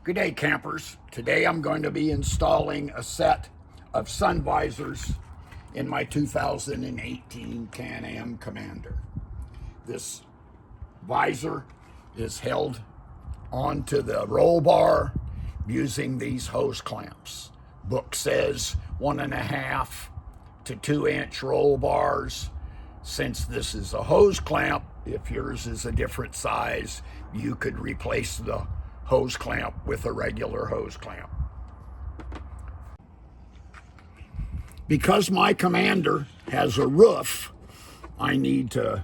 Good day, campers. Today I'm going to be installing a set of sun visors in my 2018 Can-Am Commander. This visor is held onto the roll bar using these hose clamps. Book says 1.5 to 2 inch roll bars. Since this is a hose clamp, if yours is a different size, you could replace the hose clamp with a regular hose clamp. Because my Commander has a roof, I need to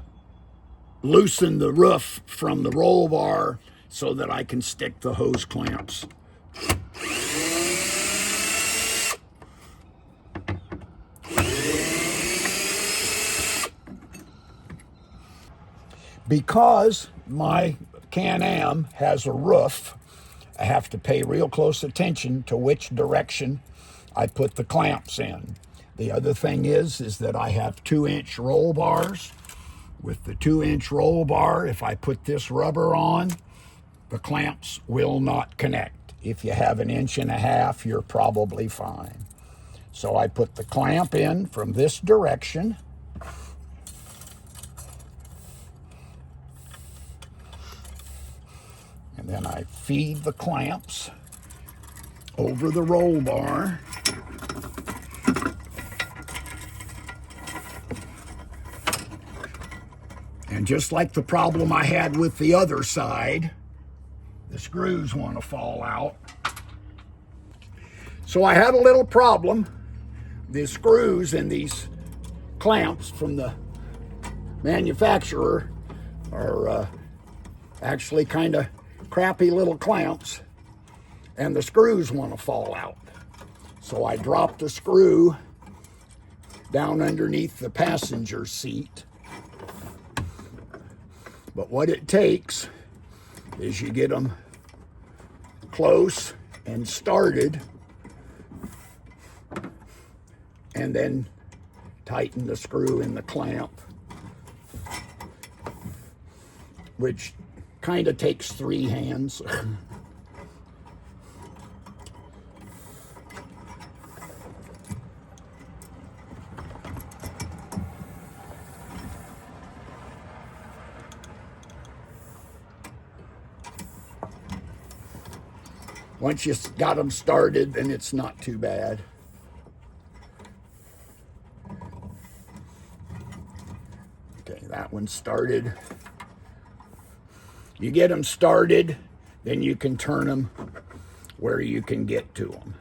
loosen the roof from the roll bar so that I can stick the hose clamps. Because my Can-Am has a roof, I have to pay real close attention to which direction I put the clamps in. The other thing is that I have 2-inch roll bars. With the 2-inch roll bar, if I put this rubber on, the clamps will not connect. If you have 1.5 inches, you're probably fine. So I put the clamp in from this direction. And then I feed the clamps over the roll bar. And just like the problem I had with the other side, the screws want to fall out. So I had a little problem. The screws in these clamps from the manufacturer are actually kind of crappy little clamps, and the screws want to fall out. So I dropped a screw down underneath the passenger seat. But what it takes is you get them close and started, and then tighten the screw in the clamp, which kind of takes 3 hands. Once you got them started, then it's not too bad. Okay, that one started. You get them started, then you can turn them where you can get to them.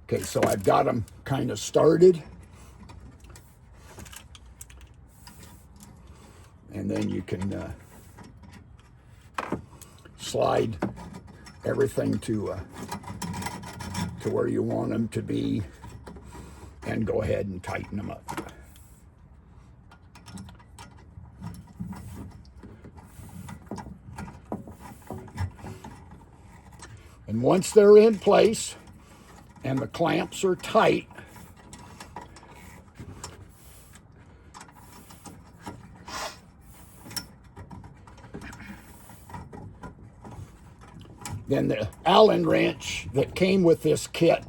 Okay, so I've got them kind of started. And then you can slide everything to where you want them to be and go ahead and tighten them up. And once they're in place and the clamps are tight, then the Allen wrench that came with this kit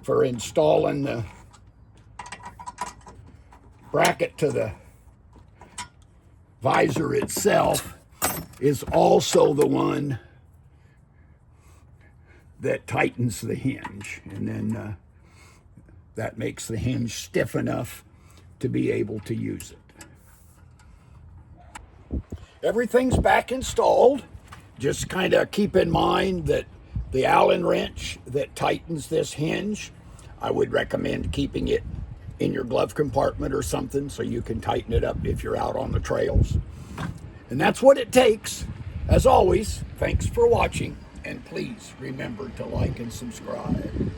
for installing the bracket to the visor itself is also the one that tightens the hinge, and then that makes the hinge stiff enough to be able to use it. Everything's back installed. Just kind of keep in mind that the Allen wrench that tightens this hinge, I would recommend keeping it in your glove compartment or something so you can tighten it up if you're out on the trails. And that's what it takes. As always, thanks for watching, and please remember to like and subscribe.